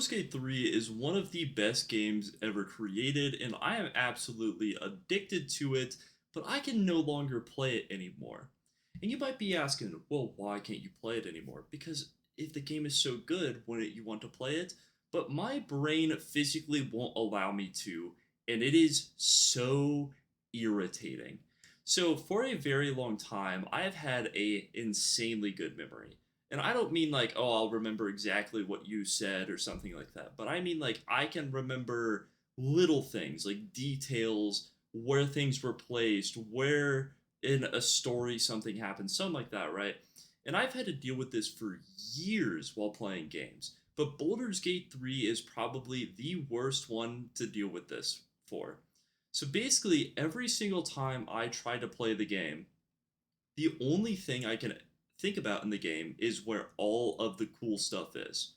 Baldur's Gate 3 is one of the best games ever created, and I am absolutely addicted to it, but I can no longer play it anymore. And you might be asking, well, why can't you play it anymore? Because if the game is so good, wouldn't you want to play it? But my brain physically won't allow me to, and it is so irritating. So for a very long time, I have had a insanely good memory. And I don't mean like, oh, I'll remember exactly what you said or something like that. But I mean like I can remember little things, like details, where things were placed, where in a story something happened, something like that, right? And I've had to deal with this for years while playing games. But Baldur's Gate 3 is probably the worst one to deal with this for. So basically, every single time I try to play the game, the only thing I can think about in the game is where all of the cool stuff is.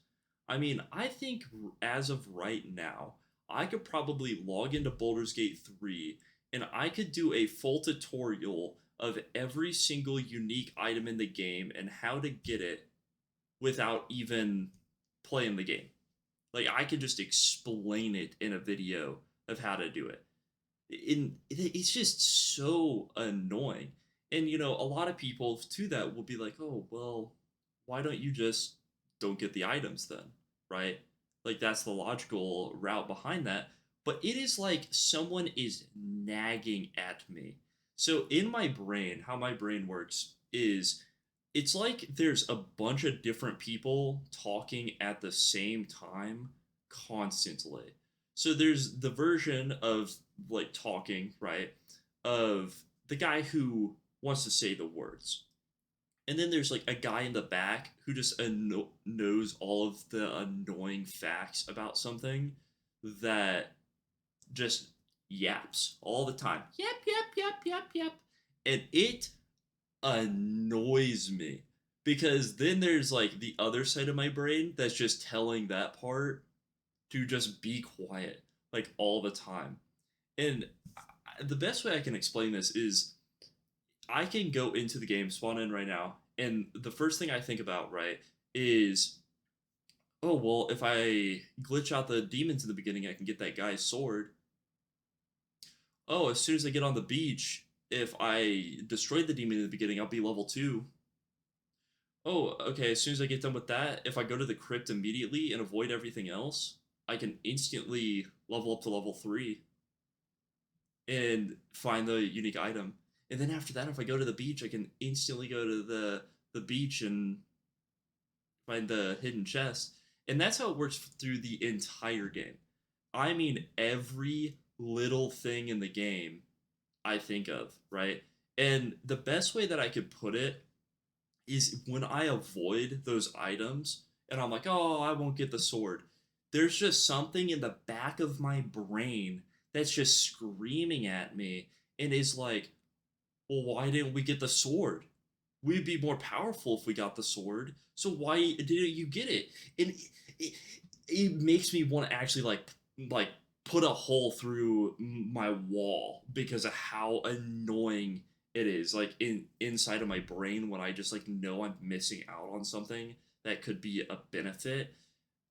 I mean, I think as of right now, I could probably log into Baldur's Gate 3 and I could do a full tutorial of every single unique item in the game and how to get it without even playing the game. Like, I could just explain it in a video of how to do it. It's just so annoying. And a lot of people to that will be like, "Oh, well, why don't you just don't get the items then?" Right? Like that's the logical route behind that. But it is like someone is nagging at me. So in my brain, how my brain works is it's like there's a bunch of different people talking at the same time constantly. So there's the version of like talking, right? Of the guy who wants to say the words. And then there's like a guy in the back who just knows all of the annoying facts about something that just yaps all the time. Yep, yep, yep, yep, yep. And it annoys me because then there's like the other side of my brain that's just telling that part to just be quiet like all the time. And the best way I can explain this is I can go into the game, spawn in right now, and the first thing I think about, right, is oh, well, if I glitch out the demons in the beginning, I can get that guy's sword. Oh, as soon as I get on the beach, if I destroy the demon in the beginning, I'll be level 2. Oh, okay, as soon as I get done with that, if I go to the crypt immediately and avoid everything else, I can instantly level up to level 3 and find the unique item. And then after that, if I go to the beach, I can instantly go to the beach and find the hidden chest. And that's how it works through the entire game. I mean, every little thing in the game I think of, right? And the best way that I could put it is when I avoid those items and I'm like, oh, I won't get the sword. There's just something in the back of my brain that's just screaming at me and is like, well, why didn't we get the sword? We'd be more powerful if we got the sword. So why didn't you get it? And it, it makes me want to actually like put a hole through my wall because of how annoying it is. Like inside of my brain when I just like know I'm missing out on something that could be a benefit.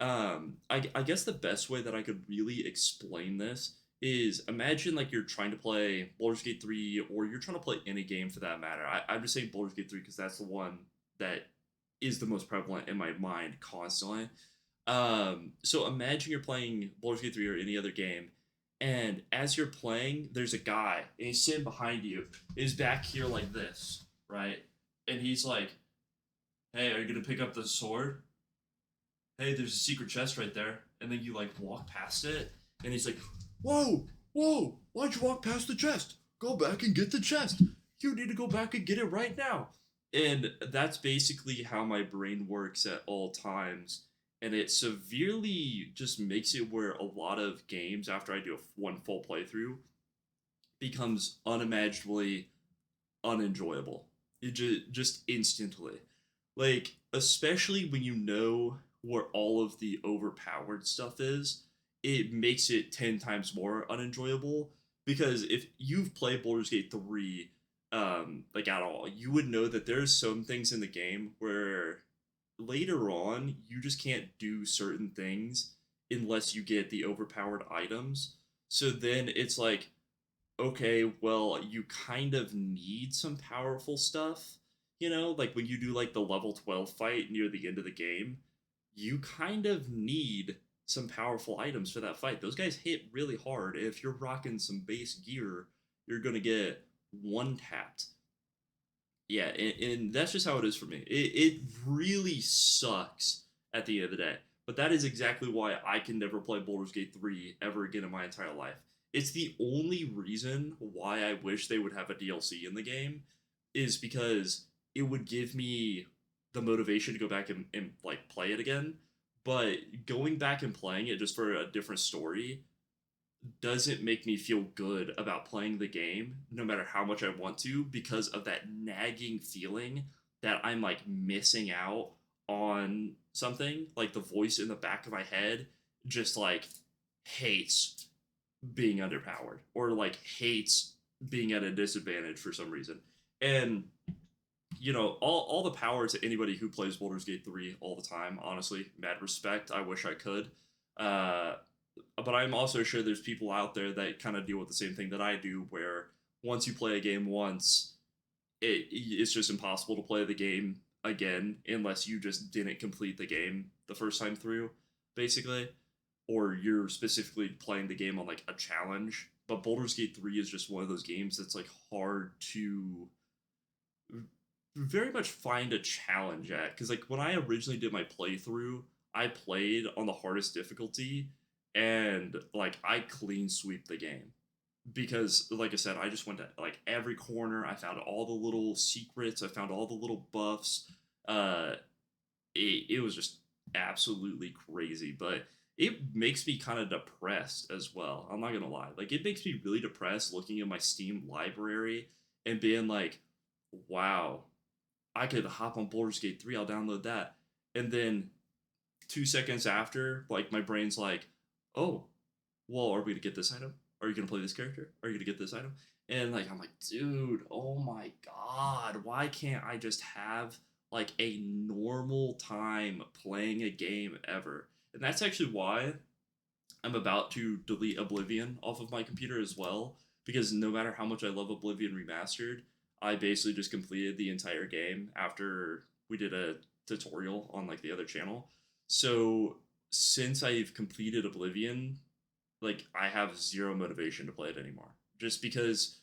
I guess the best way that I could really explain this is imagine like you're trying to play Baldur's Gate 3 or you're trying to play any game for that matter. I'm just saying Baldur's Gate 3 because that's the one that is the most prevalent in my mind constantly. So imagine you're playing Baldur's Gate 3 or any other game, and as you're playing, there's a guy, and he's sitting behind you. He's back here like this, right? And he's like, hey, are you gonna pick up the sword? Hey, there's a secret chest right there. And then you like walk past it, and he's like, whoa, whoa, why'd you walk past the chest? Go back and get the chest. You need to go back and get it right now. And that's basically how my brain works at all times. And it severely just makes it where a lot of games, after I do one full playthrough, becomes unimaginably unenjoyable. It just instantly. Like, especially when you know where all of the overpowered stuff is, it makes it 10 times more unenjoyable. Because if you've played Baldur's Gate 3, like at all, you would know that there's some things in the game where later on you just can't do certain things unless you get the overpowered items. So then it's like, okay, well, you kind of need some powerful stuff. Like when you do like the level 12 fight near the end of the game, you kind of need some powerful items for that fight. Those guys hit really hard. If you're rocking some base gear, you're going to get one tapped. Yeah, and that's just how it is for me. It really sucks at the end of the day. But that is exactly why I can never play Baldur's Gate 3 ever again in my entire life. It's the only reason why I wish they would have a DLC in the game, is because it would give me the motivation to go back and like play it again. But going back and playing it just for a different story doesn't make me feel good about playing the game no matter how much I want to, because of that nagging feeling that I'm like missing out on something. Like the voice in the back of my head just like hates being underpowered, or like hates being at a disadvantage for some reason. And all the power to anybody who plays Baldur's Gate 3 all the time. Honestly, mad respect. I wish I could. Uh, but I'm also sure there's people out there that kind of deal with the same thing that I do, where once you play a game once, it's just impossible to play the game again unless you just didn't complete the game the first time through, basically, or you're specifically playing the game on like a challenge. But Baldur's Gate 3 is just one of those games that's like hard to very much find a challenge at, because like when I originally did my playthrough, I played on the hardest difficulty, and like I clean sweep the game, because like I said, I just went to like every corner. I found all the little secrets, I found all the little buffs. uh it was just absolutely crazy. But it makes me kind of depressed as well, I'm not gonna lie. Like it makes me really depressed looking at my Steam library and being like, wow, I could hop on Baldur's Gate 3, I'll download that. And then 2 seconds after, like my brain's like, oh, well, are we gonna get this item? Are you gonna play this character? Are you gonna get this item? And like I'm like, dude, oh my god, why can't I just have like a normal time playing a game ever? And that's actually why I'm about to delete Oblivion off of my computer as well, because no matter how much I love Oblivion Remastered, I basically just completed the entire game after we did a tutorial on like the other channel. So since I've completed Oblivion, like I have zero motivation to play it anymore. Just because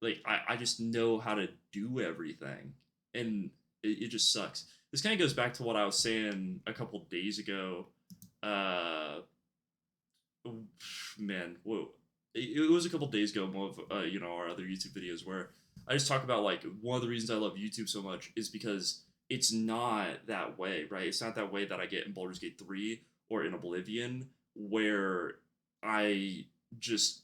like I just know how to do everything, and it just sucks. This kind of goes back to what I was saying a couple days ago. Uh, man, whoa, it was a couple days ago. One of our other YouTube videos where I just talk about like one of the reasons I love YouTube so much is because it's not that way, right? It's not that way that I get in Baldur's Gate 3 or in Oblivion, where I just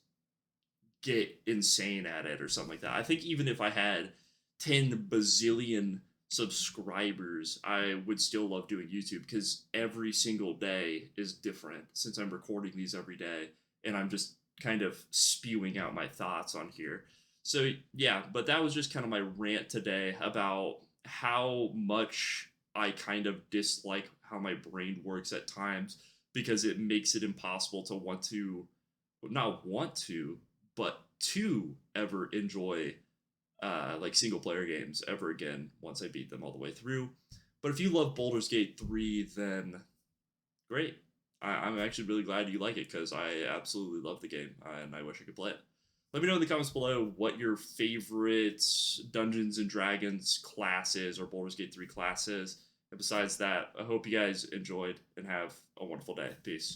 get insane at it or something like that. I think even if I had 10 bazillion subscribers, I would still love doing YouTube, because every single day is different since I'm recording these every day and I'm just kind of spewing out my thoughts on here. So, yeah, but that was just kind of my rant today about how much I kind of dislike how my brain works at times, because it makes it impossible to not want to, but to ever enjoy like single player games ever again once I beat them all the way through. But if you love Baldur's Gate 3, then great. I'm actually really glad you like it, because I absolutely love the game and I wish I could play it. Let me know in the comments below what your favorite Dungeons and Dragons class is, or Baldur's Gate 3 class is. And besides that, I hope you guys enjoyed and have a wonderful day. Peace.